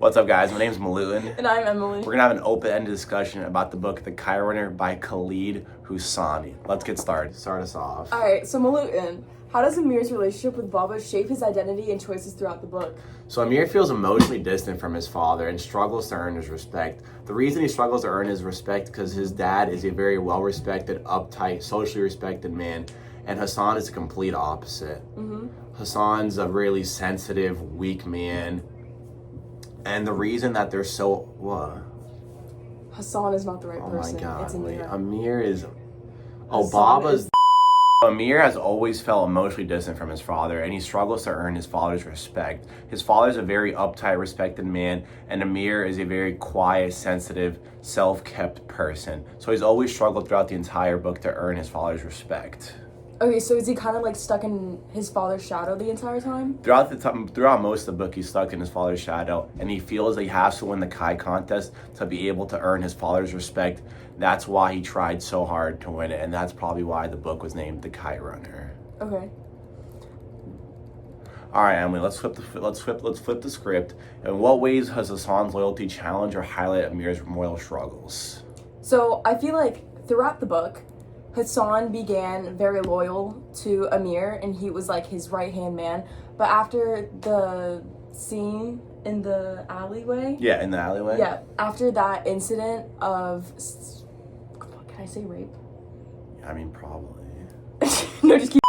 What's up, guys? My name's Milutin. And I'm Emily. We're gonna have an open-ended discussion about the book The Kite Runner by Khalid Hosseini. Let's get started. Start us off. Alright, so Milutin, how does Amir's relationship with Baba shape his identity and choices throughout the book? So Amir feels emotionally distant from his father and struggles to earn his respect. The reason he struggles to earn his respect because his dad is a very well-respected, uptight, socially respected man, and Hassan is the complete opposite. Hassan's a really sensitive, weak man. And the reason that they're so Hassan is not the right person. Oh my god, It's Amir. Amir is Hassan Baba's is- Amir has always felt emotionally distant from his father, and he struggles to earn his father's respect. His father is a very uptight, respected man, and Amir is a very quiet, sensitive, self-kept person. So he's always struggled throughout the entire book to earn his father's respect. Okay, so is he kind of like stuck in his father's shadow the entire time? Throughout most of the book, he's stuck in his father's shadow, and he feels that he has to win the kite contest to be able to earn his father's respect. That's why he tried so hard to win it, and that's probably why the book was named The Kite Runner. Okay. All right, Emily, let's flip the script. In what ways has Hassan's loyalty challenge or highlight Amir's moral struggles? So I feel like throughout the book, Hassan began very loyal to Amir, and he was like his right-hand man. But after the scene in the alleyway... Yeah, in the alleyway? Yeah, after that incident of... Can I say rape? I mean, probably. No, just keep...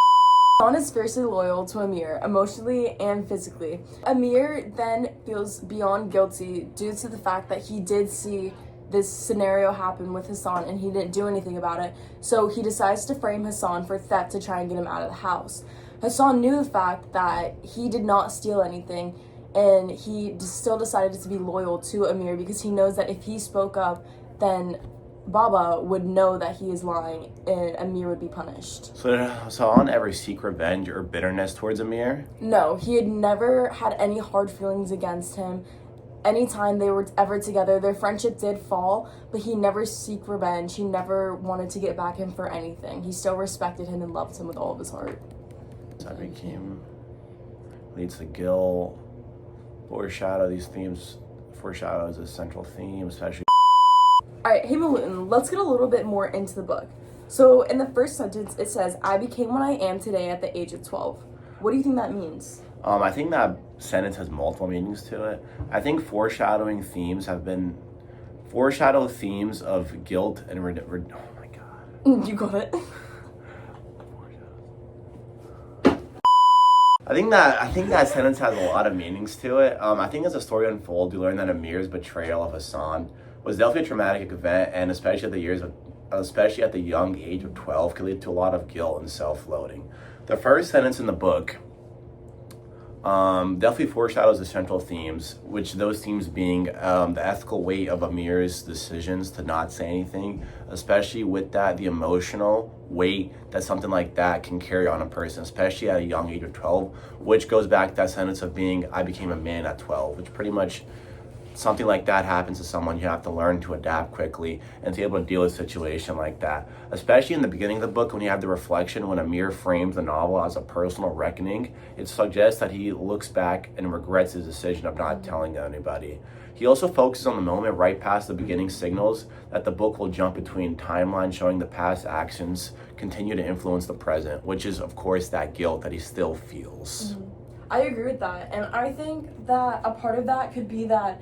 Hassan is fiercely loyal to Amir, emotionally and physically. Amir then feels beyond guilty due to the fact that he did see this scenario happened with Hassan and he didn't do anything about it. So he decides to frame Hassan for theft to try and get him out of the house. Hassan knew the fact that he did not steal anything, and he still decided to be loyal to Amir because he knows that if he spoke up, then Baba would know that he is lying and Amir would be punished. So did Hassan ever seek revenge or bitterness towards Amir? No, he had never had any hard feelings against him. Anytime they were ever together, their friendship did fall, but he never seeked revenge. He never wanted to get back him for anything. He still respected him and loved him with all of his heart. That leads to Gil. Foreshadow these themes. Foreshadow is a central theme, especially. Alright, hey Milutin, let's get a little bit more into the book. So in the first sentence, it says, I became what I am today at the age of 12. What do you think that means? I think that sentence has multiple meanings to it. I think foreshadow themes of guilt and oh my god. You got it. I think that sentence has a lot of meanings to it. I think as the story unfolds, you learn that Amir's betrayal of Hassan was definitely a traumatic event, and especially at the young age of 12, could lead to a lot of guilt and self-loathing. The first sentence in the book definitely foreshadows the central themes, which those themes being the ethical weight of Amir's decisions to not say anything, especially with that, the emotional weight that something like that can carry on a person, especially at a young age of 12, which goes back to that sentence of being, I became a man at 12, which pretty much something like that happens to someone, you have to learn to adapt quickly and to be able to deal with a situation like that. Especially in the beginning of the book, when you have the reflection, when Amir frames the novel as a personal reckoning, it suggests that he looks back and regrets his decision of not telling anybody. He also focuses on the moment right past the beginning signals that the book will jump between timelines showing the past actions continue to influence the present, which is, of course, that guilt that he still feels. I agree with that, and I think that a part of that could be that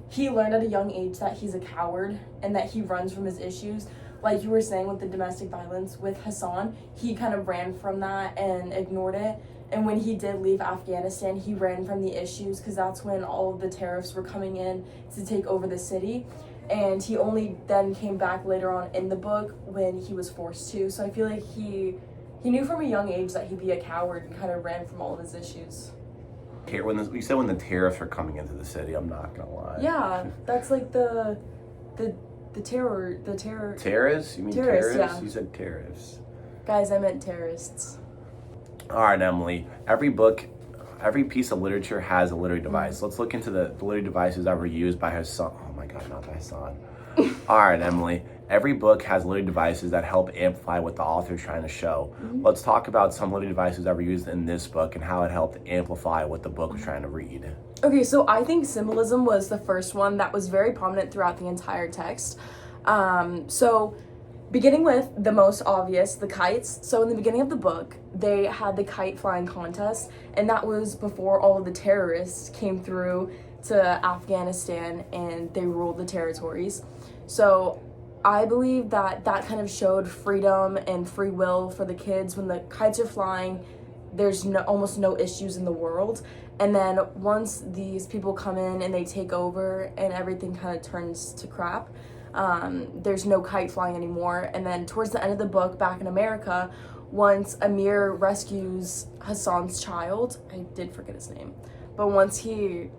he learned at a young age that he's a coward and that he runs from his issues. Like you were saying with the domestic violence with Hassan, he kind of ran from that and ignored it. And when he did leave Afghanistan, he ran from the issues because that's when all of the tariffs were coming in to take over the city. And he only then came back later on in the book when he was forced to. So I feel like he knew from a young age that he'd be a coward and kind of ran from all of his issues. You said when the tariffs are coming into the city, I'm not gonna lie. Yeah, that's like the terror. Terrorists? You mean terrorists? terrorists? Yeah. You said terrorists. Guys, I meant terrorists. All right, Emily. Every piece of literature has a literary device. Let's look into the literary devices that were used by Hassan. Oh my god, not by Hassan. All right, Emily. Every book has literary devices that help amplify what the author is trying to show. Let's talk about some literary devices that were used in this book and how it helped amplify what the book was trying to read. Okay, so I think symbolism was the first one that was very prominent throughout the entire text. So beginning with the most obvious, the kites. So in the beginning of the book, they had the kite flying contest, and that was before all of the terrorists came through to Afghanistan and they ruled the territories. So I believe that that kind of showed freedom and free will for the kids. When the kites are flying, there's almost no issues in the world. And then once these people come in and they take over and everything kind of turns to crap, there's no kite flying anymore. And then towards the end of the book, back in America, once Amir rescues Hassan's child, I did forget his name, but once he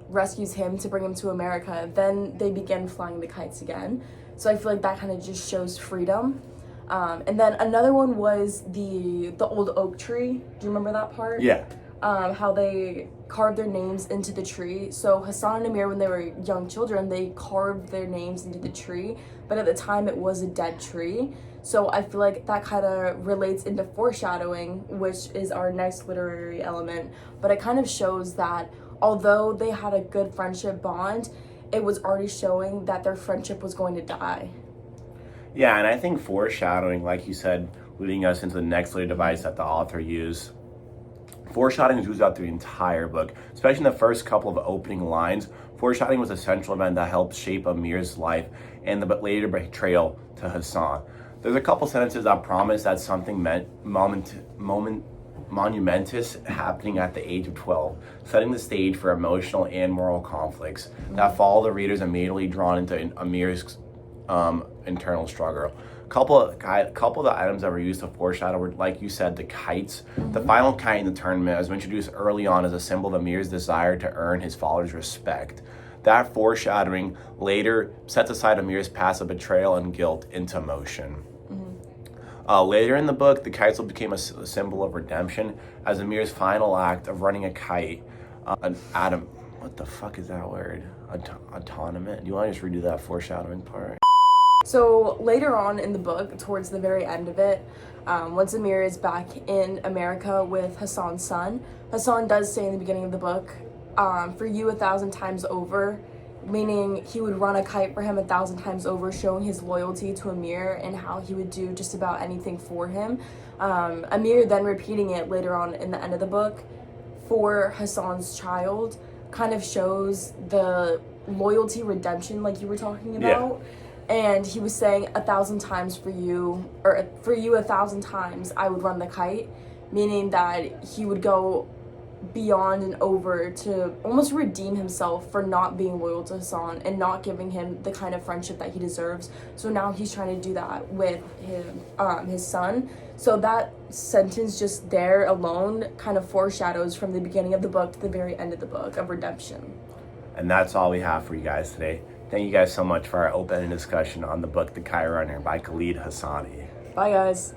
rescues him to bring him to America, then they begin flying the kites again. So I feel like that kind of just shows freedom. And then another one was the old oak tree. Do you remember that part? Yeah. How they carved their names into the tree. So Hassan and Amir, when they were young children, they carved their names into the tree, but at the time it was a dead tree. So I feel like that kind of relates into foreshadowing, which is our next literary element. But it kind of shows that although they had a good friendship bond, it was already showing that their friendship was going to die. Yeah, and I think foreshadowing, like you said, leading us into the next literary device that the author used. Foreshadowing is used out through the entire book, especially in the first couple of opening lines. Foreshadowing was a central event that helped shape Amir's life and the later betrayal to Hassan. There's a couple sentences that promise that something monumentous happening at the age of 12, setting the stage for emotional and moral conflicts that follow the readers immediately drawn into Amir's internal struggle. Couple of the items that were used to foreshadow were, like you said, the kites. The final kite in the tournament was introduced early on as a symbol of Amir's desire to earn his father's respect. That foreshadowing later sets aside Amir's past of betrayal and guilt into motion. Later in the book, the kites will become a symbol of redemption as Amir's final act of running a kite. What the fuck is that word? Autonomous? Do you want to just redo that foreshadowing part? So later on in the book, towards the very end of it, once Amir is back in America with Hassan's son, Hassan does say in the beginning of the book, for you 1,000 times over, meaning he would run a kite for him 1,000 times over, showing his loyalty to Amir and how he would do just about anything for him. Amir then repeating it later on in the end of the book for Hassan's child kind of shows the loyalty redemption like you were talking about. Yeah. And he was saying 1,000 times for you, or for you 1,000 times I would run the kite, meaning that he would go beyond and over to almost redeem himself for not being loyal to Hassan and not giving him the kind of friendship that he deserves. So now he's trying to do that with his son. So that sentence just there alone kind of foreshadows from the beginning of the book to the very end of the book of redemption. And that's all we have for you guys today. Thank you guys so much for our open discussion on the book The Kite Runner by Khalid Hassani. Bye guys.